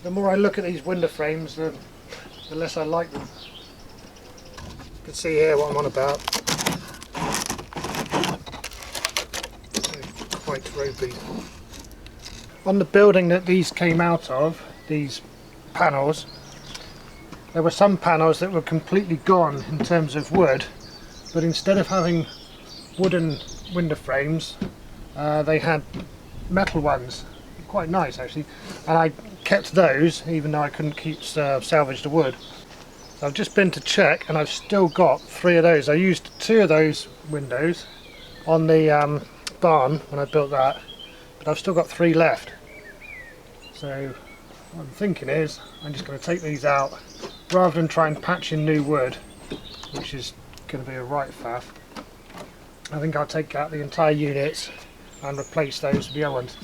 The more I look at these window frames, the less I like them. You can see here what I'm on about. They're quite ropey. On the building that these came out of, these panels, there were some panels that were completely gone in terms of wood, but instead of having wooden window frames, they had metal ones. Quite nice actually, and I kept those even though I couldn't keep salvage the wood. So I've just been to check and I've still got 3 of those. I used 2 of those windows on the barn when I built that, but I've still got 3 left. So what I'm thinking is I'm just going to take these out rather than try and patch in new wood, which is going to be a right faff. I think I'll take out the entire units and replace those with the other ones.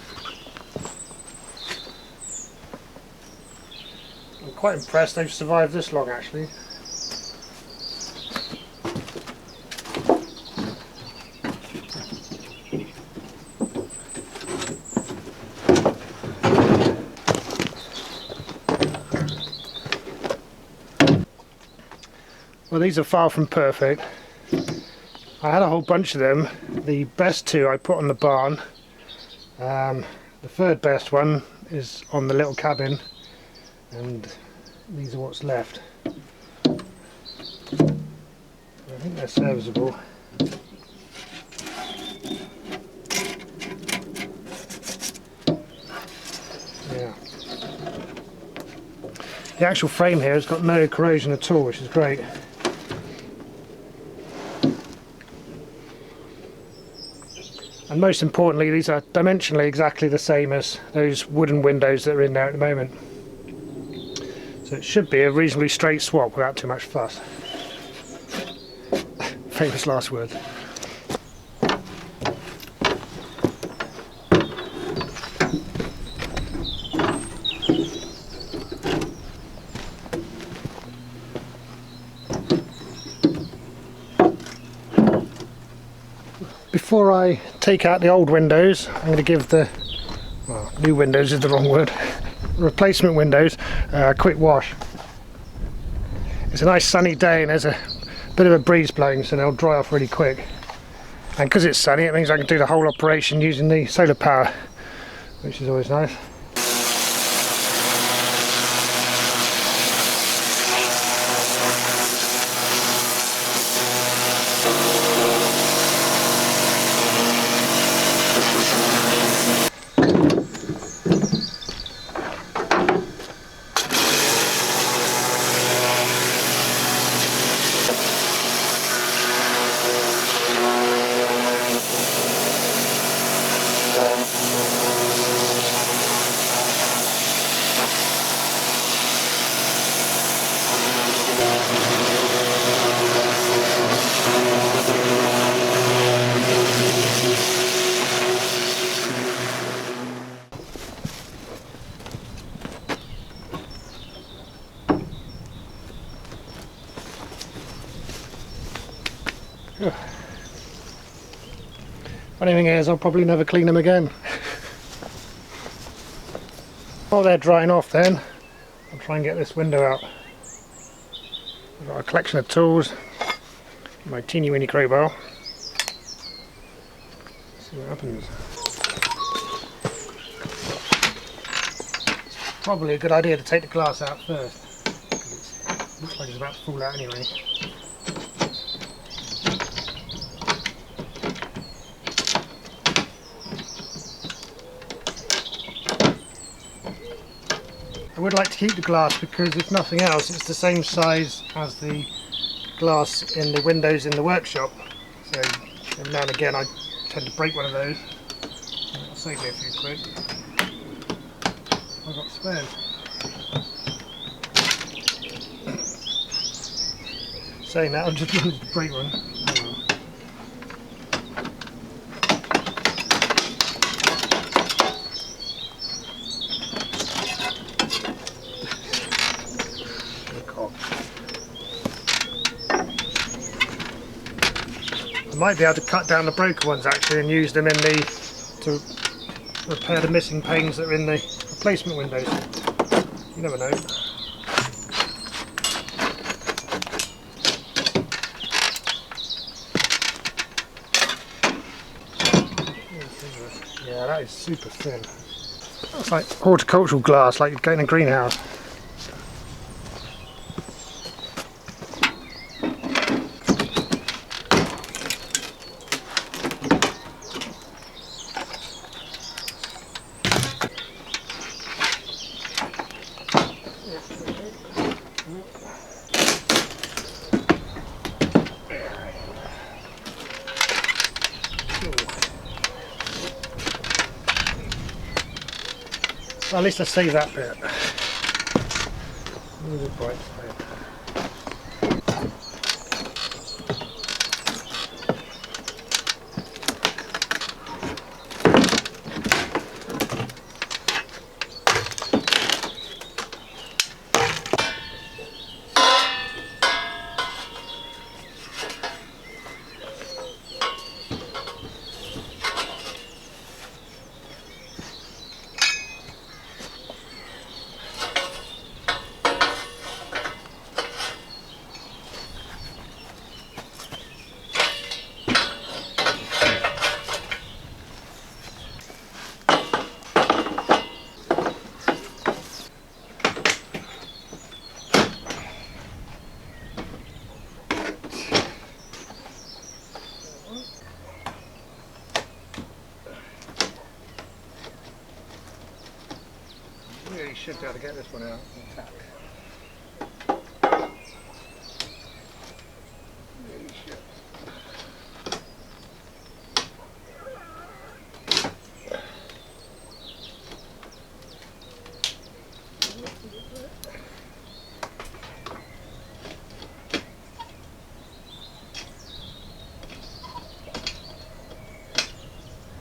I'm quite impressed they've survived this long actually. Well, these are far from perfect. I had a whole bunch of them. The best 2 I put on the barn. The 3rd best one is on the little cabin, and these are what's left. I think they're serviceable. Yeah. The actual frame here has got no corrosion at all, which is great. And most importantly, these are dimensionally exactly the same as those wooden windows that are in there at the moment. So it should be a reasonably straight swap without too much fuss. Famous last words. Before I take out the old windows, I'm going to give the, well, new windows is the wrong word, replacement windows a quick wash. It's a nice sunny day and there's a bit of a breeze blowing, so they'll dry off really quick. And because it's sunny, it means I can do the whole operation using the solar power, which is always nice. Funny thing is, I'll probably never clean them again. While they're drying off then, I'll try and get this window out. I've got a collection of tools, my teeny weeny crowbar. See what happens. It's probably a good idea to take the glass out first, because it looks like it's about to fall out anyway. I would like to keep the glass because if nothing else it's the same size as the glass in the windows in the workshop, so every now and again I tend to break one of those. It'll save me a few quid. I've got spares. Saying that, I'm just going to break one. I might be able to cut down the broken ones actually and use them in to repair the missing panes that are in the replacement windows. You never know. Yeah, that is super thin. It's like horticultural glass, like you'd get in a greenhouse. Well, at least I saved that bit. Really bright flame. Really should be able to get this one out intact. Really should.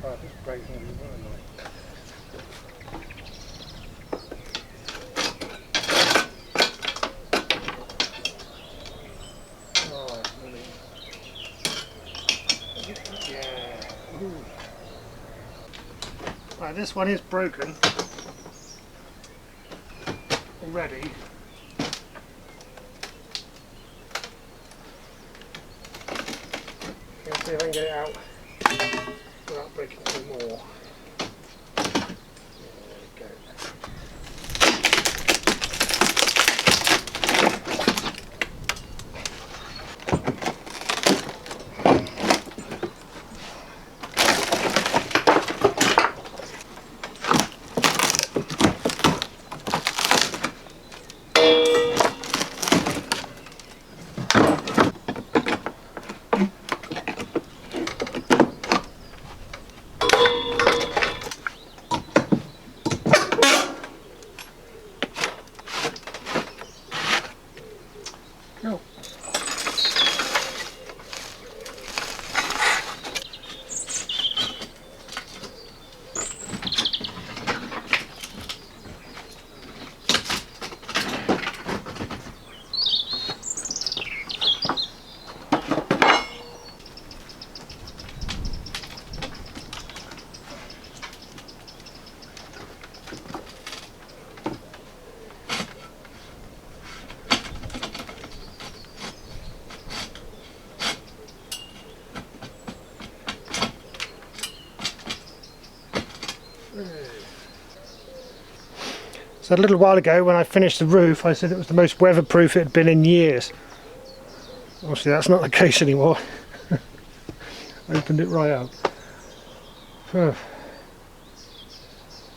Oh, this breaks going to be very annoying. Right, this one is broken already. Let's see if I can get it out without breaking some more. There we go. Cool. So a little while ago when I finished the roof I said it was the most weatherproof it had been in years. Obviously that's not the case anymore. Opened it right up.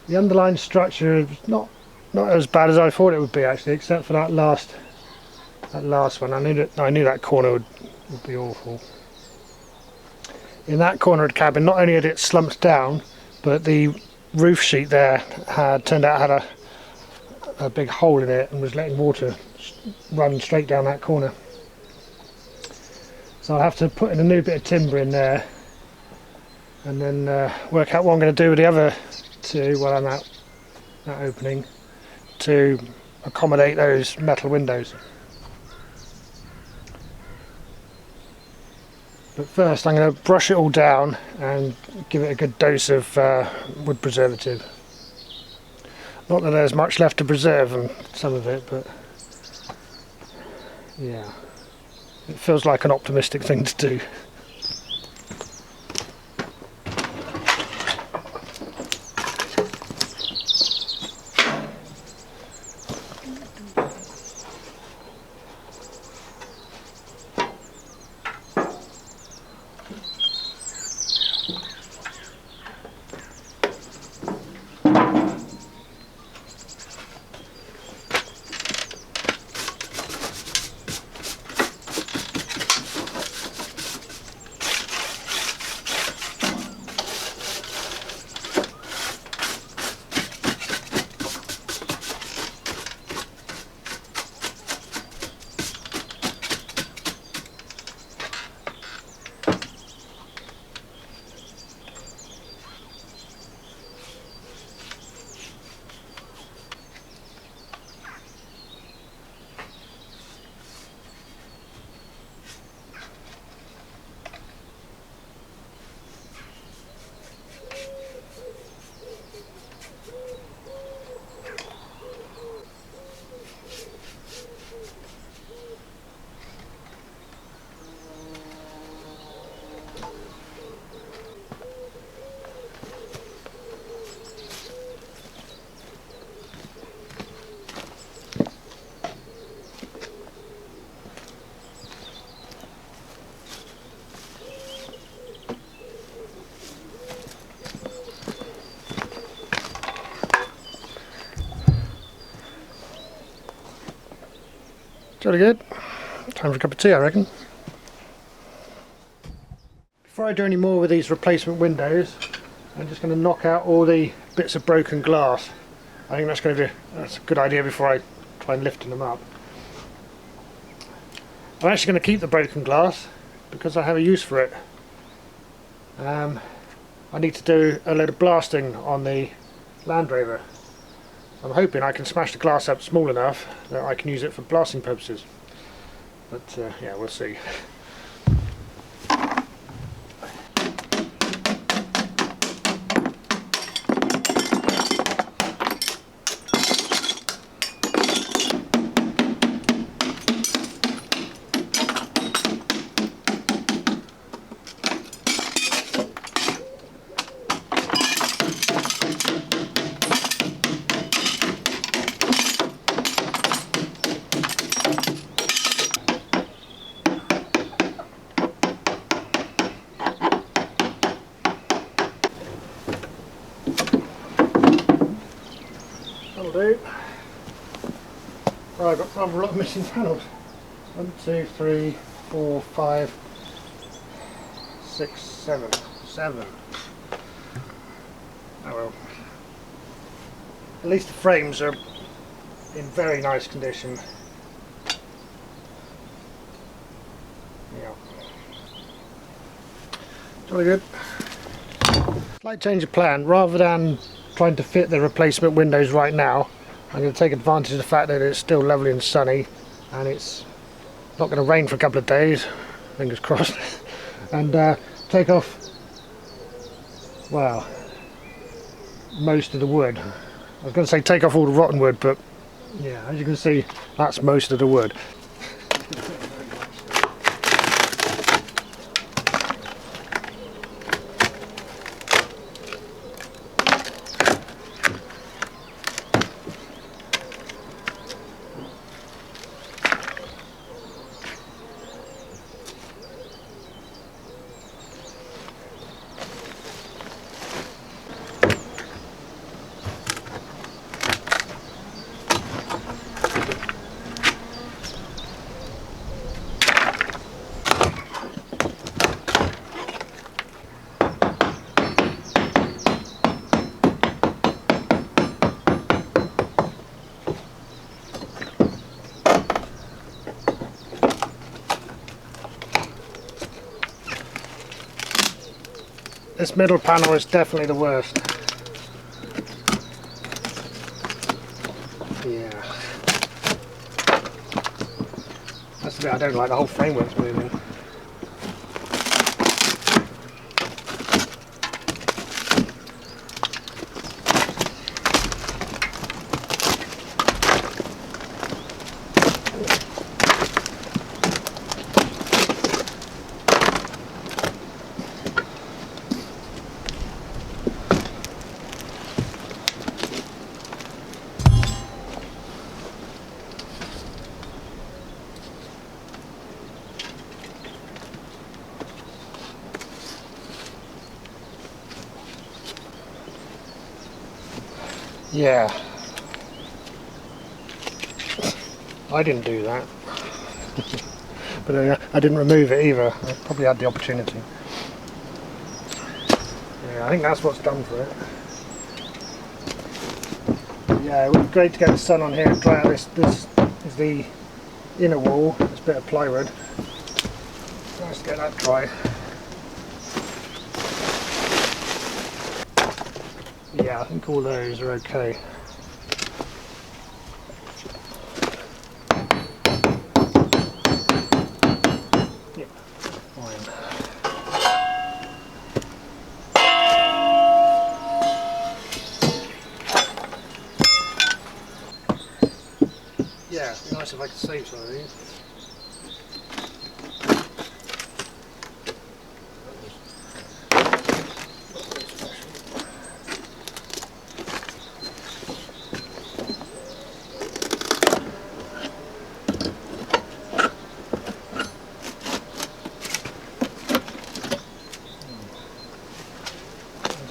The underlying structure is not as bad as I thought it would be actually, except for that last one. I knew that corner would be awful. In that corner of the cabin, not only had it slumped down, but the roof sheet there turned out had a big hole in it and was letting water run straight down that corner. So I'll have to put in a new bit of timber in there and then work out what I'm going to do with the other two while I'm out that opening to accommodate those metal windows. But first I'm going to brush it all down and give it a good dose of wood preservative. Not that there's much left to preserve on some of it, but yeah, it feels like an optimistic thing to do. Jolly good. Time for a cup of tea, I reckon. Before I do any more with these replacement windows, I'm just going to knock out all the bits of broken glass. I think that's a good idea before I try and lifting them up. I'm actually going to keep the broken glass because I have a use for it. I need to do a load of blasting on the Land Rover. I'm hoping I can smash the glass up small enough that I can use it for blasting purposes. But yeah, we'll see. That'll do. Right, I've got rather a lot of missing panels. 1, 2, 3, 4, 5, 6, 7. 7. Oh well. At least the frames are in very nice condition. Yeah. Jolly good. Slight change of plan. Rather than trying to fit the replacement windows right now, I'm going to take advantage of the fact that it's still lovely and sunny and it's not going to rain for a couple of days, fingers crossed, and take off, well, most of the wood. I was going to say take off all the rotten wood, but yeah, as you can see, that's most of the wood. This middle panel is definitely the worst. Yeah. That's the bit I don't like, the whole framework's moving. Yeah, I didn't do that. But I didn't remove it either. I probably had the opportunity. Yeah, I think that's what's done for it. Yeah, it would be great to get the sun on here and dry out. This is the inner wall, this bit of plywood. Nice to get that dry. Yeah, I think all those are okay. Yeah, fine. Yeah, it'd be nice if I could save some of these.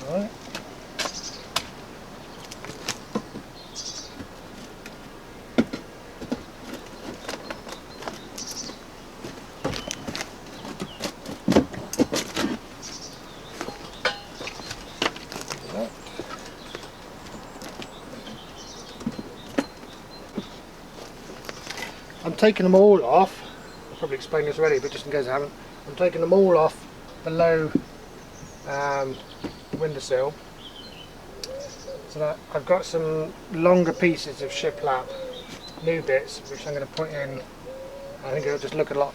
Alright. I'm taking them all off. I've probably explained this already, but just in case I haven't, I'm taking them all off below the windowsill, so that I've got some longer pieces of shiplap, new bits, which I'm going to put in. I think it'll just look a lot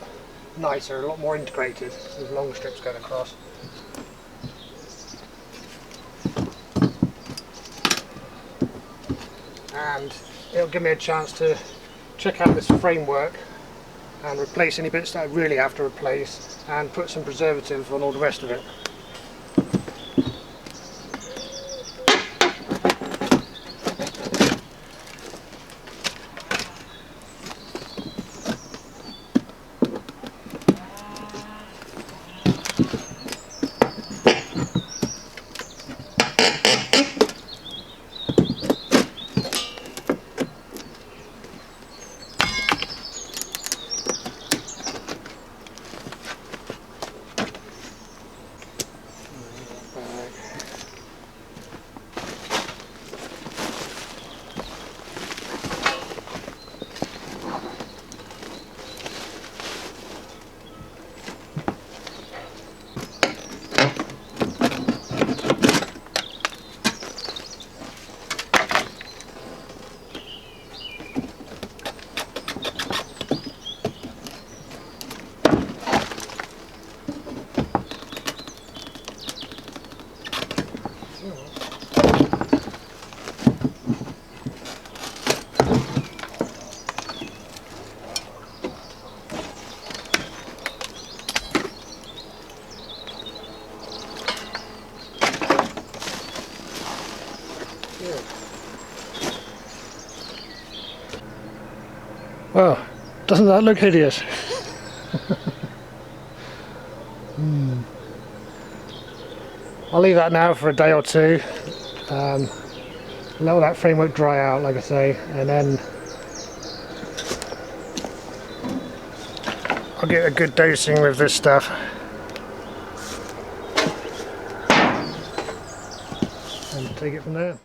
nicer, a lot more integrated with long strips going across. And it'll give me a chance to check out this framework and replace any bits that I really have to replace, and put some preservative on all the rest of it. Well, doesn't that look hideous? I'll leave that now for a day or two. Let all that framework dry out, like I say, and then I'll get a good dosing with this stuff. And take it from there.